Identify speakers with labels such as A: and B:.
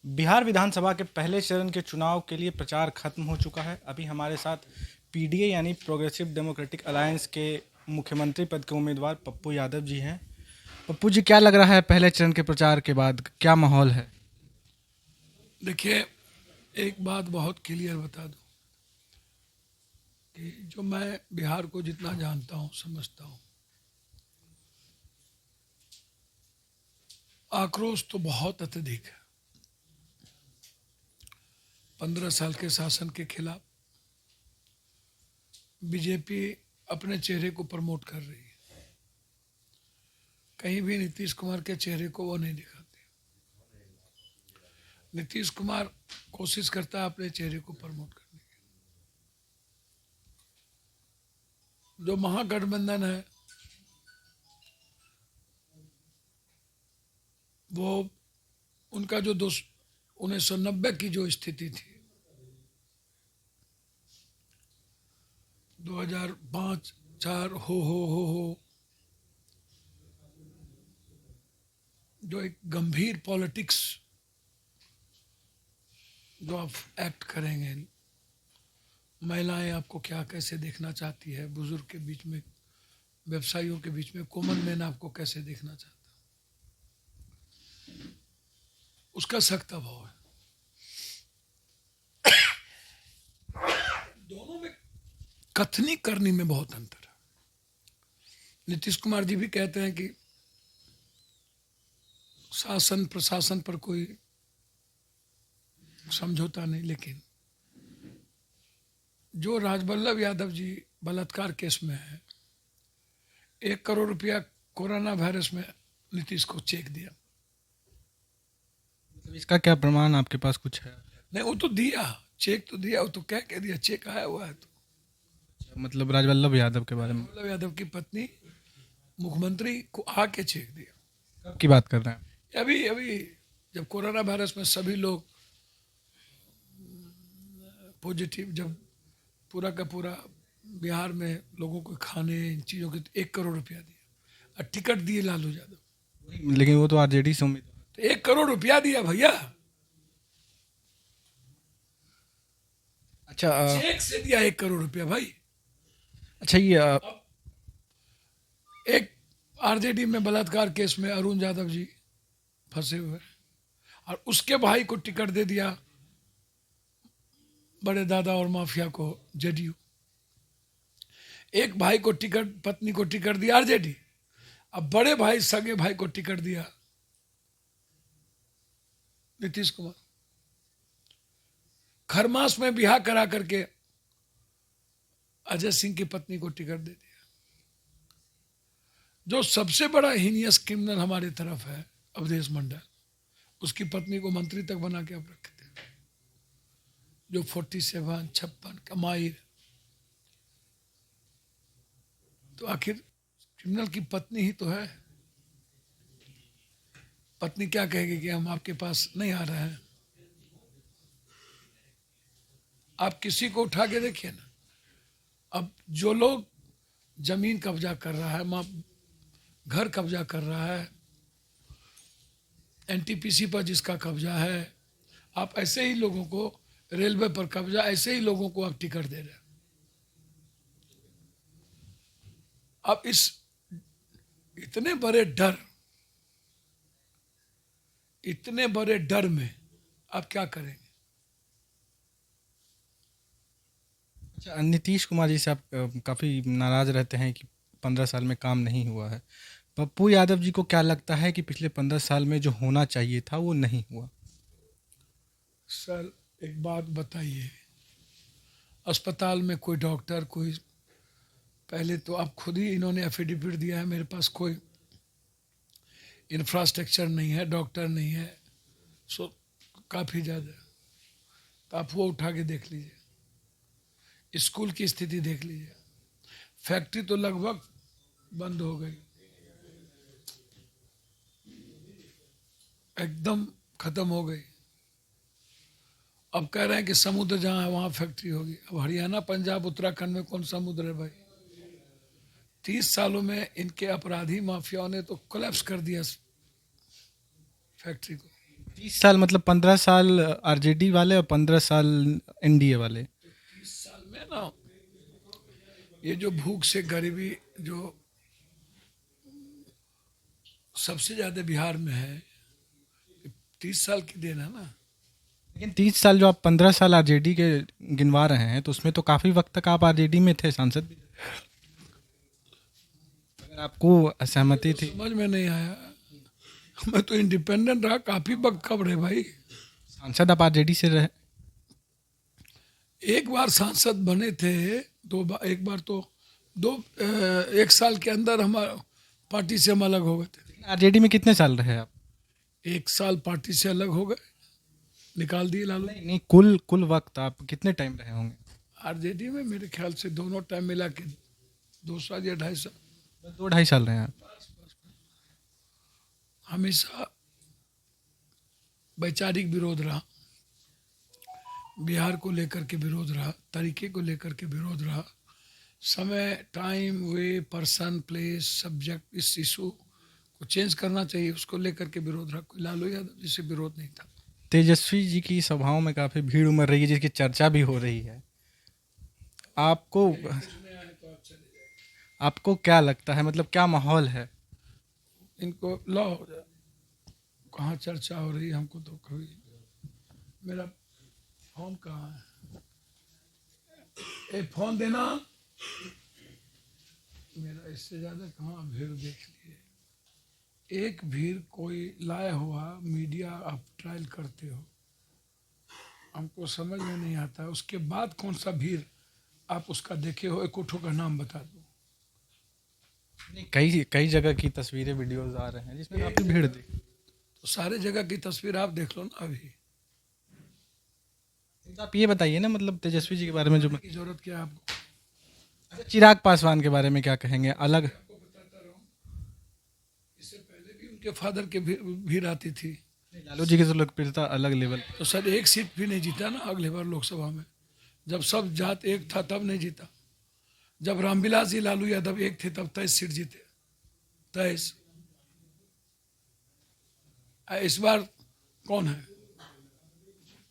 A: बिहार विधानसभा के पहले चरण के चुनाव के लिए प्रचार खत्म हो चुका है। अभी हमारे साथ पीडीए यानी प्रोग्रेसिव डेमोक्रेटिक अलायंस के मुख्यमंत्री पद के उम्मीदवार पप्पू यादव जी हैं। पप्पू जी, क्या लग रहा है पहले चरण के प्रचार के बाद क्या माहौल है?
B: देखिए, एक बात बहुत क्लियर बता दूं कि जो मैं बिहार को जितना जानता हूं, समझता हूं, आक्रोश तो बहुत अत्यधिक है 15 साल के शासन के खिलाफ। बीजेपी अपने चेहरे को प्रमोट कर रही है, कहीं भी नीतीश कुमार के चेहरे को वो नहीं दिखाते। नीतीश कुमार कोशिश करता है अपने चेहरे को प्रमोट करने की। जो महागठबंधन है वो उनका जो 1990 की जो स्थिति थी, 2005-4 हो जो एक गंभीर पॉलिटिक्स जो आप एक्ट करेंगे, महिलाएं आपको क्या कैसे देखना चाहती है, बुजुर्ग के बीच में, व्यवसायियों के बीच में, कॉमन मैन आपको कैसे देखना चाहता है, उसका सख्त अभाव है। दोनों में कथनी करनी में बहुत अंतर है। नीतीश कुमार जी भी कहते हैं कि शासन प्रशासन पर कोई समझौता नहीं, लेकिन जो राजवल्लभ यादव जी बलात्कार केस में है, 1 करोड़ रुपया कोरोना वायरस में नीतीश को चेक दिया।
A: इसका क्या प्रमाण आपके पास कुछ है?
B: नहीं, वो तो दिया, चेक तो दिया, वो तो कह के दिया, चेक आया हुआ है। तो
A: मतलब राजवल्लभ यादव के बारे में
B: राजवल्लभ यादव की पत्नी मुख्यमंत्री को आके चेक दिया।
A: कब की बात कर रहे हैं?
B: अभी अभी जब कोरोना वायरस में सभी लोग पॉजिटिव, जब पूरा का पूरा बिहार में लोगों को खाने इन चीज़ों के 1 करोड़ रुपया दिया और टिकट दिए लालू यादव।
A: लेकिन वो तो आरजेडी से उम्मीदवार।
B: तो 1 करोड़ रुपया दिया भैया,
A: अच्छा
B: चेक से दिया 1 करोड़ रुपया भाई।
A: अच्छा ये
B: एक आरजेडी में बलात्कार केस में अरुण यादव जी फंसे हुए हैं और उसके भाई को टिकट दे दिया बड़े दादा और माफिया को जेडीयू। एक भाई को टिकट, पत्नी को टिकट दिया आरजेडी, अब बड़े भाई सगे भाई को टिकट दिया नीतीश कुमार। खरमास में बिहार करा करके अजय सिंह की पत्नी को टिकट दे दिया। जो सबसे बड़ा हीनियस क्रिमिनल हमारे तरफ है अवधेश मंडल, उसकी पत्नी को मंत्री तक बना के आप रखे थे। जो 47, 56 कमाई, तो आखिर क्रिमिनल की पत्नी ही तो है। पत्नी क्या कहेगी कि हम आपके पास नहीं आ रहे हैं? आप किसी को उठा के देखिए ना। अब जो लोग जमीन कब्जा कर रहा है, घर कब्जा कर रहा है, एनटीपीसी पर जिसका कब्जा है, आप ऐसे ही लोगों को, रेलवे पर कब्जा, ऐसे ही लोगों को आप टिकट दे रहे हैं। आप इस इतने बड़े डर में आप क्या करेंगे?
A: अच्छा, नीतीश कुमार जी से आप काफ़ी नाराज रहते हैं कि 15 साल में काम नहीं हुआ है। पप्पू यादव जी को क्या लगता है कि पिछले 15 साल में जो होना चाहिए था वो नहीं हुआ?
B: सर, एक बात बताइए, अस्पताल में कोई डॉक्टर, कोई, पहले तो आप खुद ही, इन्होंने एफिडेविट दिया है, मेरे पास कोई इंफ्रास्ट्रक्चर नहीं है, डॉक्टर नहीं है, सो काफ़ी ज़्यादा। तो आप वो उठा के देख लीजिए, स्कूल की स्थिति देख लीजिए, फैक्ट्री तो लगभग बंद हो गई, एकदम खत्म हो गई। अब कह रहे हैं कि समुद्र जहाँ है वहाँ फैक्ट्री होगी। अब हरियाणा, पंजाब, उत्तराखंड में कौन समुद्र है भाई? 30 सालों में इनके अपराधी माफियाओं ने तो कोलैप्स कर दिया फैक्ट्री को।
A: 30 साल मतलब 15 साल आरजेडी वाले और 15 साल एनडीए वाले।
B: 30 साल में ना, ये जो भूख से गरीबी जो सबसे ज्यादा बिहार में है, 30 साल की देन है ना।
A: लेकिन 30 साल जो आप 15 साल आरजेडी के गिनवा रहे हैं, तो उसमें तो काफी वक्त तक आप आरजेडी में थे, सांसद भी। अगर आपको असहमति थी।
B: समझ में नहीं आया, मैं तो इंडिपेंडेंट रहा काफी वक्त। कब रहे भाई?
A: सांसद आप आरजेडी से रहे।
B: एक बार सांसद बने थे, दो बार, एक बार तो एक साल के अंदर हमारा पार्टी से हम अलग हो गए थे।
A: आरजेडी में कितने साल रहे आप?
B: 1 साल पार्टी से अलग हो गए, निकाल दिए लालू।
A: नहीं नहीं, कुल कुल वक्त आप कितने टाइम रहे होंगे?
B: आरजेडी में मेरे ख्याल से दोनों टाइम मिला के 2 साल या 2.5 साल।
A: बस 2 ढाई साल रहे हैं आप।
B: हमेशा वैचारिक विरोध रहा, बिहार को लेकर के विरोध रहा, तरीके को लेकर के विरोध रहा, समय, टाइम, वे, पर्सन, प्लेस, सब्जेक्ट, इस इशू को चेंज करना चाहिए, उसको लेकर के विरोध रहा। कोई लालू यादव जी से विरोध नहीं था।
A: तेजस्वी जी की सभाओं में काफी भीड़ उमड़ रही है, जिसकी चर्चा भी हो रही है। आपको आपको क्या लगता है, मतलब क्या माहौल है?
B: इनको लाओ, कहाँ चर्चा हो रही है, हमको तो कभी। मेरा फोन कहाँ है? ए फोन देना। मेरा इससे ज्यादा कहाँ भीड़ देख लिए। एक भीड़ कोई लाया हुआ मीडिया आप ट्रायल करते हो, हमको समझ में नहीं आता। उसके बाद कौन सा भीड़ आप उसका देखे हो? एक उठो का नाम बता दो।
A: नहीं, कई कई जगह की तस्वीरें, वीडियोस आ रहे हैं जिसमें काफी भीड़ थी।
B: तो सारे जगह की तस्वीर आप देख लो ना। अभी
A: तो आप ये बताइए ना, मतलब तेजस्वी जी के बारे में जो
B: की जरूरत क्या है आपको?
A: अच्छा, चिराग पासवान के बारे में क्या कहेंगे? अलग
B: आपको बताता रहूं, इससे पहले भी उनके फादर के भीड़ आती थी।
A: लालू जी की तो लोकप्रियता अलग लेवल।
B: तो सर एक सीट भी नहीं जीता ना अगले बार लोकसभा में। जब सब जात एक था तब नहीं जीता। जब रामविलास जी लालू यादव एक थे तब 23 सीट जीते, 23। इस बार कौन है?